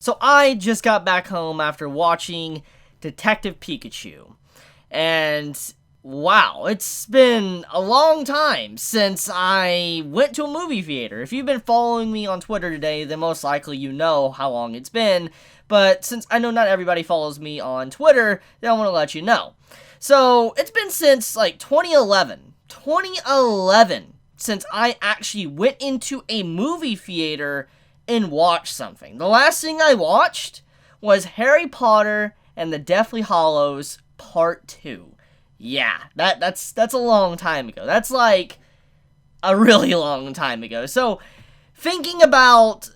So I just got back home after watching Detective Pikachu, and wow, it's been a long time since I went to a movie theater. If you've been following me on Twitter today, then most likely you know how long it's been, but since I know not everybody follows me on Twitter, then I want to let you know. So, it's been since, like, 2011 since I actually went into a movie theater and watched something. The last thing I watched was Harry Potter and the Deathly Hallows Part 2. Yeah, that's a long time ago. That's like a really long time ago. So, thinking about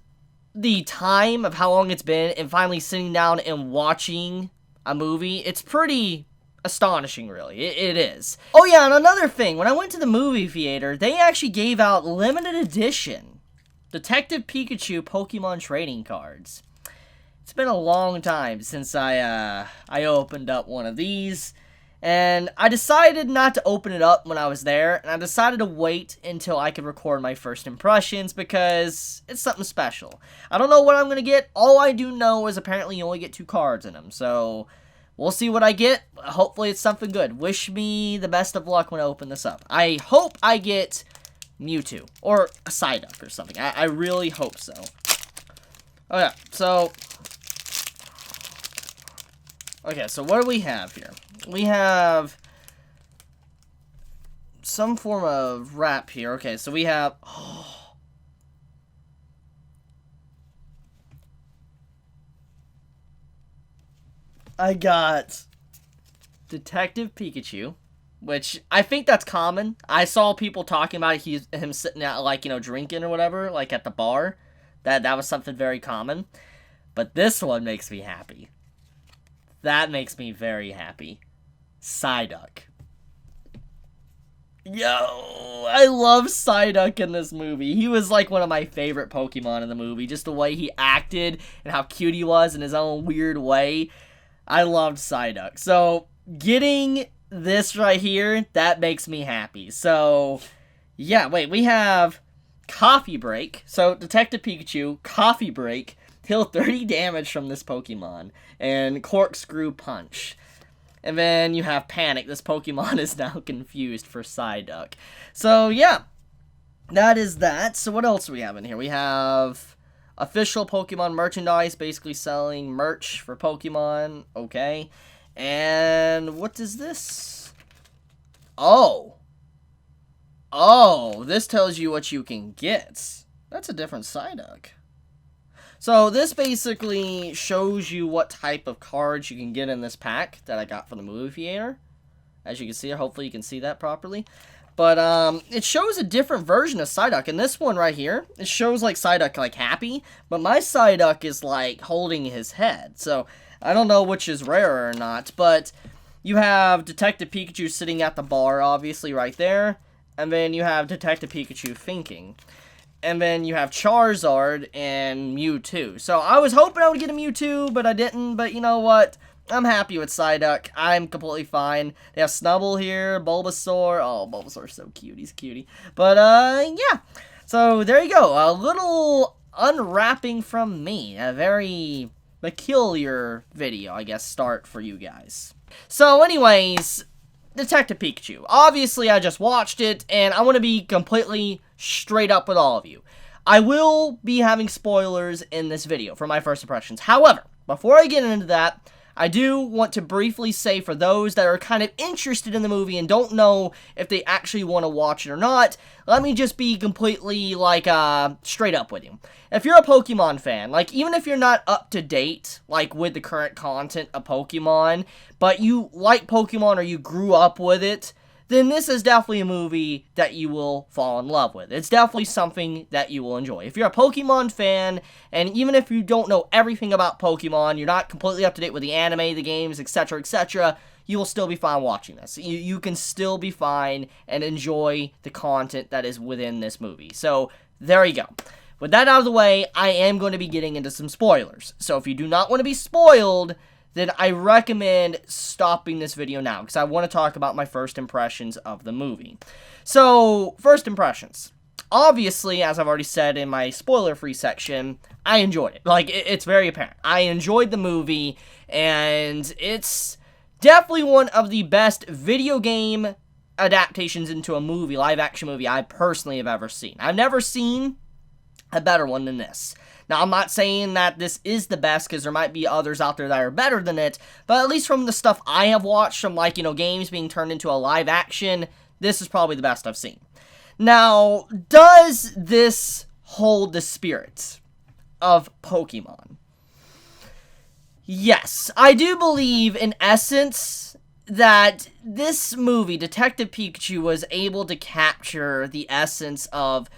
the time of how long it's been and finally sitting down and watching a movie, it's pretty astonishing, really. It is. Oh yeah, and another thing, when I went to the movie theater, they actually gave out limited edition Detective Pikachu Pokemon trading cards. It's been a long time since I opened up one of these, and I decided not to open it up when I was there, and I decided to wait until I could record my first impressions because it's something special. I don't know what I'm going to get. All I do know is apparently you only get 2 cards in them, so we'll see what I get. Hopefully it's something good. Wish me the best of luck when I open this up. I hope I get Mewtwo or a Psyduck or something. I really hope so. Oh yeah, so okay, so what do we have here? We have some form of wrap here. Okay, so we have I got Detective Pikachu, which I think that's common. I saw people talking about him sitting out, like, drinking or whatever, like at the bar. That was something very common. But this one makes me happy. That makes me very happy. Psyduck. Yo, I love Psyduck in this movie. He was like one of my favorite Pokemon in the movie. Just the way he acted and how cute he was in his own weird way. I loved Psyduck. So, getting this right here, that makes me happy. So, yeah, wait, we have Coffee Break. So, Detective Pikachu, Coffee Break, deal 30 damage from this Pokemon, and Corkscrew Punch. And then you have Panic. This Pokemon is now confused for Psyduck. So, yeah, that is that. So, what else do we have in here? We have official Pokemon merchandise, basically selling merch for Pokemon. Okay. And what is this? Oh, this tells you what you can get. That's a different Psyduck. So this basically shows you what type of cards you can get in this pack that I got from the movie theater. As you can see, hopefully you can see that properly. But it shows a different version of Psyduck. And this one right here, it shows like Psyduck like happy, but my Psyduck is like holding his head. So I don't know which is rarer or not, but you have Detective Pikachu sitting at the bar, obviously right there. And then you have Detective Pikachu thinking. And then you have Charizard and Mewtwo. So I was hoping I would get a Mewtwo, but I didn't. But you know what? I'm happy with Psyduck. I'm completely fine. They have Snubbull here, Bulbasaur. Oh, Bulbasaur's so cute. He's a cutie. But, yeah. So, there you go. A little unwrapping from me. A very peculiar video, I guess, start for you guys. So, anyways, Detective Pikachu. Obviously, I just watched it, and I want to be completely straight up with all of you. I will be having spoilers in this video for my first impressions. However, before I get into that, I do want to briefly say for those that are kind of interested in the movie and don't know if they actually want to watch it or not, let me just be completely, like, straight up with you. If you're a Pokemon fan, like, even if you're not up to date, like, with the current content of Pokemon, but you like Pokemon or you grew up with it, then this is definitely a movie that you will fall in love with. It's definitely something that you will enjoy. If you're a Pokemon fan, and even if you don't know everything about Pokemon, you're not completely up to date with the anime, the games, etc., you will still be fine watching this. You can still be fine and enjoy the content that is within this movie. So, there you go. With that out of the way, I am going to be getting into some spoilers. So, if you do not want to be spoiled, then I recommend stopping this video now, because I want to talk about my first impressions of the movie. So, first impressions. obviously, as I've already said in my spoiler-free section, I enjoyed it. Like, it's very apparent. I enjoyed the movie, and it's definitely one of the best video game adaptations into a movie, live-action movie, I personally have ever seen. I've never seen a better one than this. Now, I'm not saying that this is the best, because there might be others out there that are better than it, but at least from the stuff I have watched, from, like, games being turned into a live-action, this is probably the best I've seen. Now, does this hold the spirit of Pokemon? Yes, I do believe, in essence, that this movie, Detective Pikachu, was able to capture the essence of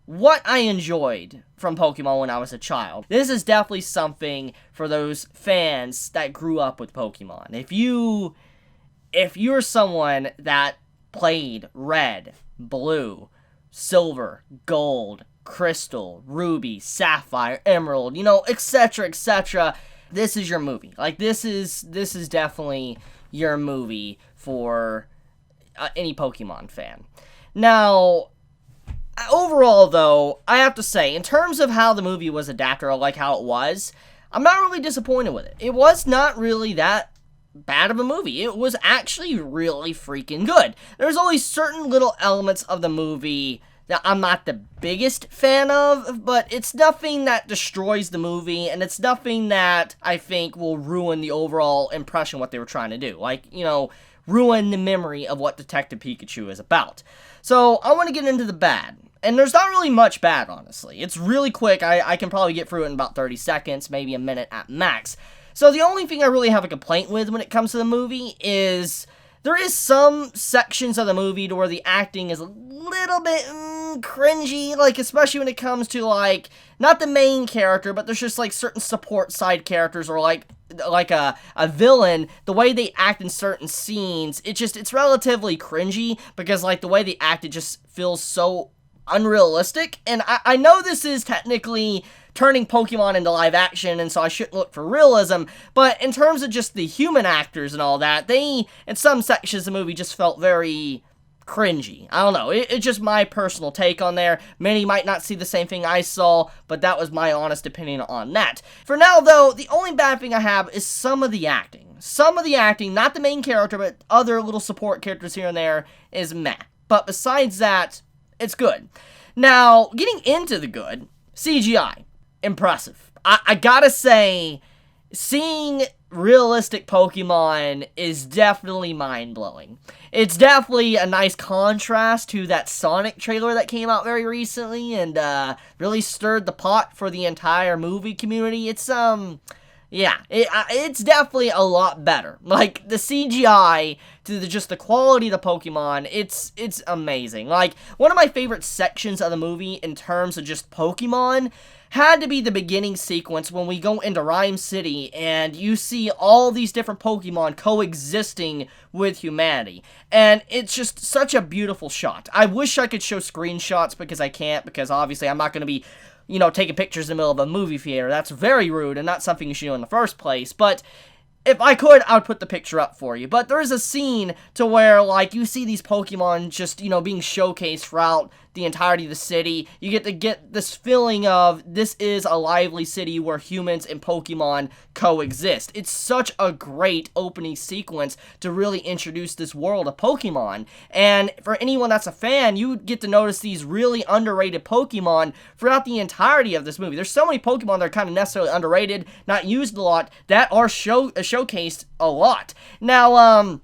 what I enjoyed from Pokemon when I was a child. This is definitely something for those fans that grew up with Pokemon. If you're someone that played Red, Blue, Silver, Gold, Crystal, Ruby, Sapphire, Emerald, etc., etc., this is your movie. Like, this is definitely your movie for any Pokemon fan. Now, overall, though, I have to say, in terms of how the movie was adapted, or like how it was, I'm not really disappointed with it. It was not really that bad of a movie. It was actually really freaking good. There's always certain little elements of the movie that I'm not the biggest fan of, but it's nothing that destroys the movie, and it's nothing that I think will ruin the overall impression of what they were trying to do. Like, ruin the memory of what Detective Pikachu is about. So, I want to get into the bad. And there's not really much bad, honestly. It's really quick. I can probably get through it in about 30 seconds, maybe a minute at max. So the only thing I really have a complaint with when it comes to the movie is there is some sections of the movie to where the acting is a little bit cringy, like, especially when it comes to, like, not the main character, but there's just, like, certain support side characters, or, like a villain, the way they act in certain scenes, it's relatively cringy, because, like, the way they act, it just feels so unrealistic. And I know this is technically turning Pokemon into live action, and so I shouldn't look for realism, but in terms of just the human actors and all that, they, in some sections of the movie, just felt very cringy. I don't know, it's just my personal take on there. Many might not see the same thing I saw, but that was my honest opinion on that. For now, though, the only bad thing I have is some of the acting. Some of the acting, not the main character, but other little support characters here and there, is meh. But besides that, it's good. Now, getting into the good, CGI. Impressive. I gotta say, seeing realistic Pokemon is definitely mind-blowing. It's definitely a nice contrast to that Sonic trailer that came out very recently and really stirred the pot for the entire movie community. It's it's definitely a lot better. Like, the CGI to just the quality of the Pokemon, it's amazing. Like, one of my favorite sections of the movie in terms of just Pokemon had to be the beginning sequence when we go into Rhyme City and you see all these different Pokemon coexisting with humanity. And it's just such a beautiful shot. I wish I could show screenshots, because I can't, because obviously I'm not going to be taking pictures in the middle of a movie theater. That's very rude and not something you should do in the first place. But if I could, I would put the picture up for you. But there is a scene to where, like, you see these Pokemon just, being showcased throughout the entirety of the city. You get to get this feeling of this is a lively city where humans and Pokemon coexist. It's such a great opening sequence to really introduce this world of Pokemon. And for anyone that's a fan, you get to notice these really underrated Pokemon throughout the entirety of this movie. There's so many Pokemon that are kind of necessarily underrated, not used a lot, that are showcased a lot. Now,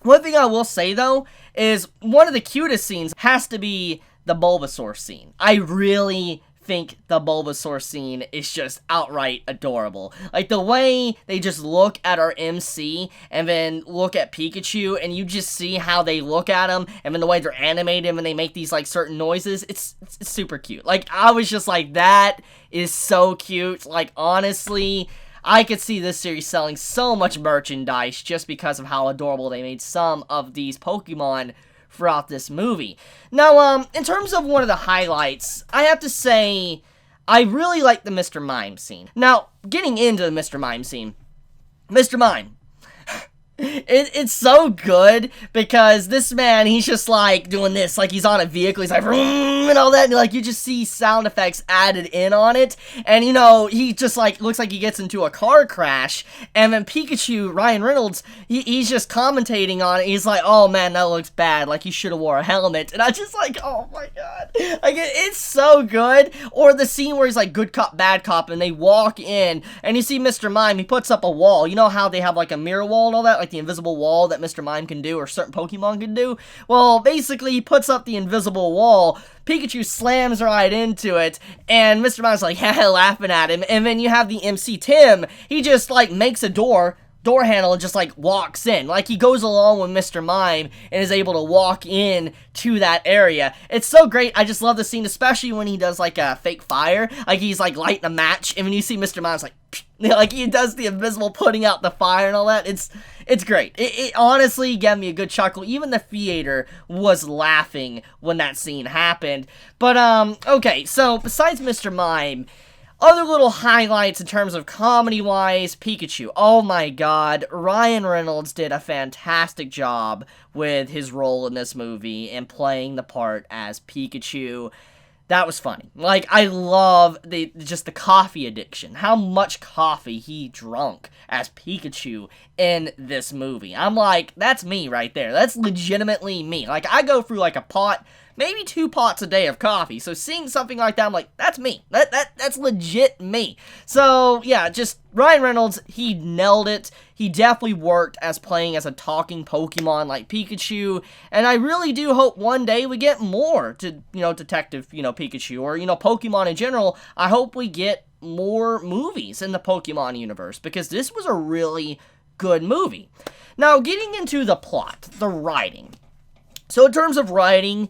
one thing I will say, though, is one of the cutest scenes has to be the Bulbasaur scene. I really think the Bulbasaur scene is just outright adorable. Like, the way they just look at our MC and then look at Pikachu, and you just see how they look at him, and then the way they're animated and they make these, like, certain noises, it's super cute. Like, I was just like, that is so cute. Like, honestly, I could see this series selling so much merchandise just because of how adorable they made some of these Pokemon throughout this movie. Now, in terms of one of the highlights, I have to say, I really like the Mr. Mime scene. Now, getting into the Mr. Mime scene, Mr. Mime, It's so good because this man, he's just like doing this, like he's on a vehicle, he's like vroom, and all that, and like you just see sound effects added in on it, and you know, he just like looks like he gets into a car crash, and then Pikachu, Ryan Reynolds, he's just commentating on it, he's like, oh man, that looks bad, like he should have wore a helmet, and I just like, oh my god, like it's so good. Or the scene where he's like good cop, bad cop, and they walk in, and you see Mr. Mime, he puts up a wall, you know how they have like a mirror wall and all that, like the invisible wall that Mr. Mime can do, or certain Pokemon can do. Well, basically, he puts up the invisible wall, Pikachu slams right into it, and Mr. Mime's like, haha, laughing at him, and then you have the MC Tim, he just, like, makes a door handle and just like walks in, like he goes along with Mr. Mime and is able to walk in to that area. It's so great. I just love the scene, especially when he does like a fake fire, like he's like lighting a match, and when you see Mr. Mime's like he does the invisible putting out the fire and all that. It's great. It honestly gave me a good chuckle. Even the theater was laughing when that scene happened. But okay, so besides Mr. Mime, other little highlights in terms of comedy-wise, Pikachu. Oh my god, Ryan Reynolds did a fantastic job with his role in this movie and playing the part as Pikachu. That was funny. Like, I love just the coffee addiction. How much coffee he drunk as Pikachu in this movie. I'm like, that's me right there. That's legitimately me. Like, I go through like a pot, maybe 2 pots a day of coffee. So seeing something like that, I'm like, that's me. That's legit me. So yeah, just Ryan Reynolds, he nailed it. He definitely worked as playing as a talking Pokemon like Pikachu. And I really do hope one day we get more to, Detective, Pikachu, or, Pokemon in general. I hope we get more movies in the Pokemon universe, because this was a really good movie. Now, getting into the plot, the writing. So in terms of writing,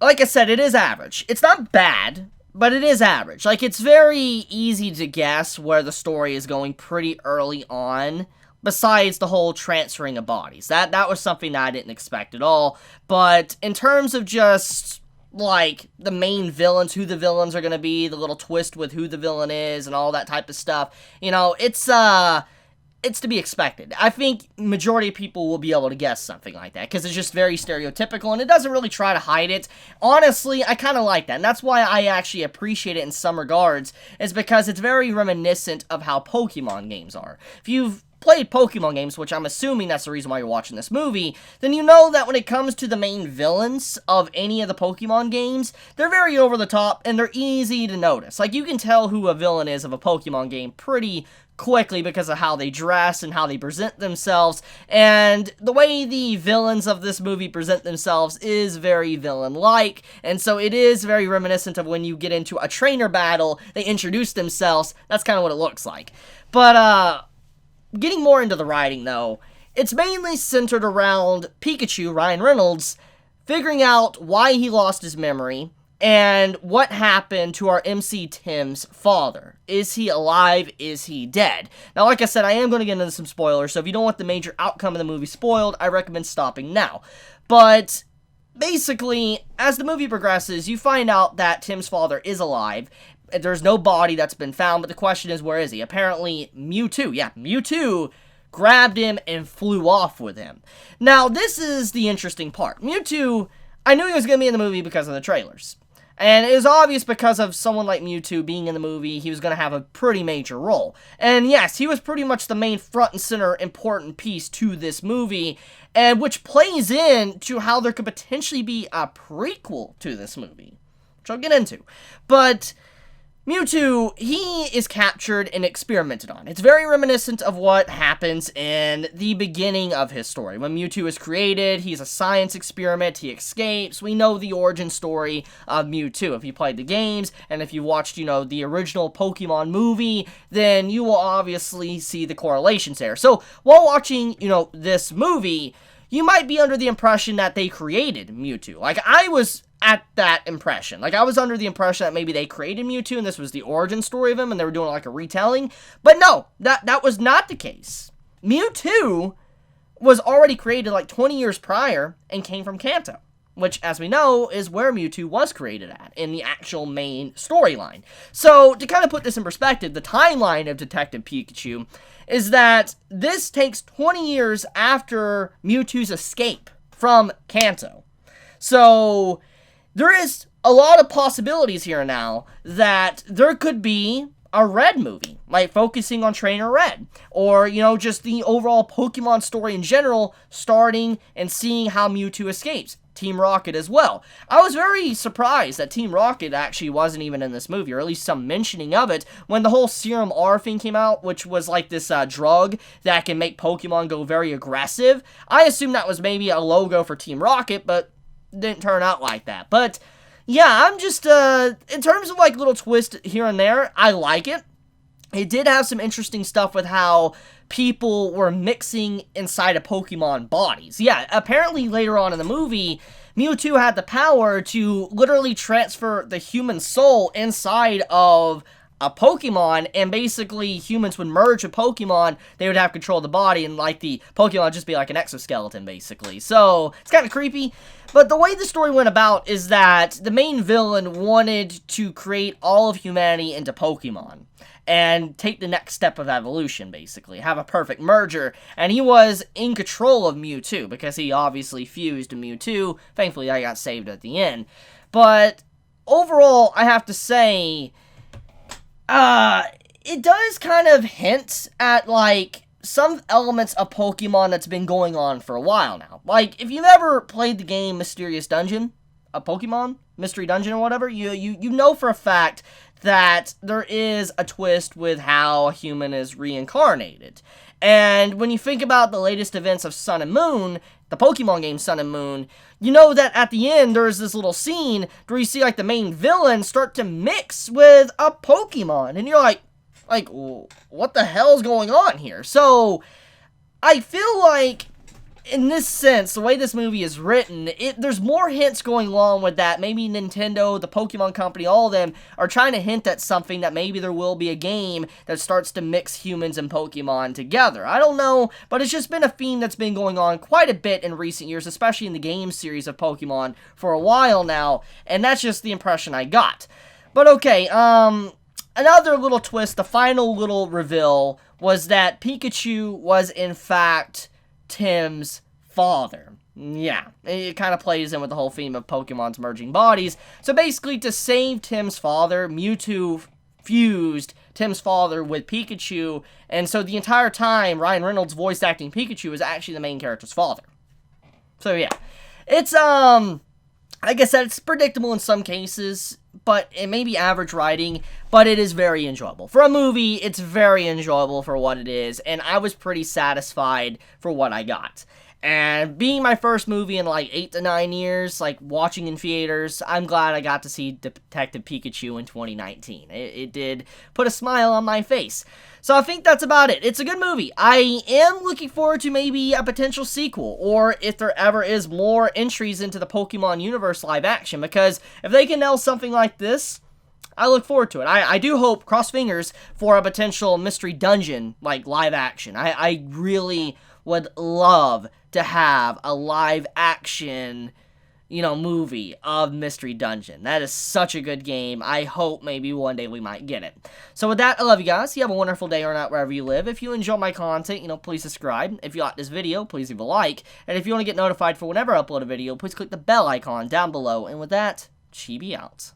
like I said, it is average. It's not bad, but it is average. Like, it's very easy to guess where the story is going pretty early on, besides the whole transferring of bodies. That was something that I didn't expect at all. But in terms of just, like, the main villains, who the villains are going to be, the little twist with who the villain is, and all that type of stuff, it's to be expected. I think majority of people will be able to guess something like that, because it's just very stereotypical, and it doesn't really try to hide it. Honestly, I kind of like that, and that's why I actually appreciate it in some regards, is because it's very reminiscent of how Pokemon games are. If you've played Pokemon games, which I'm assuming that's the reason why you're watching this movie, then you know that when it comes to the main villains of any of the Pokemon games, they're very over the top, and they're easy to notice. Like, you can tell who a villain is of a Pokemon game pretty quickly because of how they dress and how they present themselves, and the way the villains of this movie present themselves is very villain-like, and so it is very reminiscent of when you get into a trainer battle, they introduce themselves. That's kind of what it looks like. But, getting more into the writing, though, it's mainly centered around Pikachu, Ryan Reynolds, figuring out why he lost his memory, and what happened to our MC Tim's father. Is he alive? Is he dead? Now, like I said, I am going to get into some spoilers, so if you don't want the major outcome of the movie spoiled, I recommend stopping now. But basically, as the movie progresses, you find out that Tim's father is alive. There's no body that's been found, but the question is, where is he? Apparently, Mewtwo grabbed him and flew off with him. Now, this is the interesting part. Mewtwo, I knew he was going to be in the movie because of the trailers. And it was obvious because of someone like Mewtwo being in the movie, he was going to have a pretty major role. And yes, he was pretty much the main front and center important piece to this movie, and which plays in to how there could potentially be a prequel to this movie, which I'll get into. But Mewtwo, he is captured and experimented on. It's very reminiscent of what happens in the beginning of his story. When Mewtwo is created, he's a science experiment, he escapes. We know the origin story of Mewtwo. If you played the games, and if you watched, the original Pokemon movie, then you will obviously see the correlations there. So, while watching, this movie, you might be under the impression that they created Mewtwo. Like, I was at that impression. Like, I was under the impression that maybe they created Mewtwo and this was the origin story of him and they were doing like a retelling. But no, that was not the case. Mewtwo was already created like 20 years prior and came from Kanto. which, as we know, is where Mewtwo was created at, in the actual main storyline. So, to kind of put this in perspective, the timeline of Detective Pikachu is that this takes 20 years after Mewtwo's escape from Kanto. So, there is a lot of possibilities here now that there could be a Red movie, like focusing on Trainer Red, or, you know, just the overall Pokemon story in general, starting and seeing how Mewtwo escapes. Team Rocket as well. I was very surprised that Team Rocket actually wasn't even in this movie, or at least some mentioning of it, when the whole Serum R thing came out, which was like this drug that can make Pokemon go very aggressive. I assumed that was maybe a logo for Team Rocket, but it didn't turn out like that. But yeah, I'm just, in terms of, like, little twists here and there, I like it. It did have some interesting stuff with how people were mixing inside of Pokemon bodies. Yeah, apparently later on in the movie, Mewtwo had the power to literally transfer the human soul inside of a Pokemon, and basically humans would merge with Pokemon, they would have control of the body, and like the Pokemon would just be like an exoskeleton, basically. So, it's kind of creepy, but the way the story went about is that the main villain wanted to create all of humanity into Pokemon, and take the next step of evolution, basically. Have a perfect merger, and he was in control of Mewtwo, because he obviously fused to Mewtwo. Thankfully, I got saved at the end. But, overall, I have to say, it does kind of hint at, like, some elements of Pokemon that's been going on for a while now. Like, if you've ever played the game Mysterious Dungeon, a Pokemon, Mystery Dungeon or whatever, you know for a fact that there is a twist with how a human is reincarnated. And when you think about the latest events of Sun and Moon, the Pokemon game Sun and Moon, you know that at the end there's this little scene where you see like the main villain start to mix with a Pokemon, and you're like, what the hell's going on here? So, I feel like, in this sense, the way this movie is written, there's more hints going along with that. Maybe Nintendo, the Pokemon Company, all of them are trying to hint at something, that maybe there will be a game that starts to mix humans and Pokemon together. I don't know, but it's just been a theme that's been going on quite a bit in recent years, especially in the game series of Pokemon for a while now, and that's just the impression I got. But okay, another little twist, the final little reveal, was that Pikachu was in fact Tim's father. Yeah, it kind of plays in with the whole theme of Pokemon's merging bodies. So basically, to save Tim's father, Mewtwo fused Tim's father with Pikachu, and so the entire time, Ryan Reynolds voice acting Pikachu is actually the main character's father. So yeah, it's, like I said, it's predictable in some cases, but it may be average writing, but it is very enjoyable. For a movie, it's very enjoyable for what it is, and I was pretty satisfied for what I got. And being my first movie in like 8 to 9 years, like watching in theaters, I'm glad I got to see Detective Pikachu in 2019. It did put a smile on my face. So I think that's about it. It's a good movie. I am looking forward to maybe a potential sequel, or if there ever is more entries into the Pokemon universe live action, because if they can nail something like this, I look forward to it. I do hope, cross fingers, for a potential Mystery Dungeon, like, live action. I really would love to have a live action, you know, movie of Mystery Dungeon. That is such a good game. I hope maybe one day we might get it. So with that, I love you guys. You have a wonderful day or night wherever you live. If you enjoy my content, you know, please subscribe. If you like this video, please leave a like. And if you want to get notified for whenever I upload a video, please click the bell icon down below. And with that, Chibi out.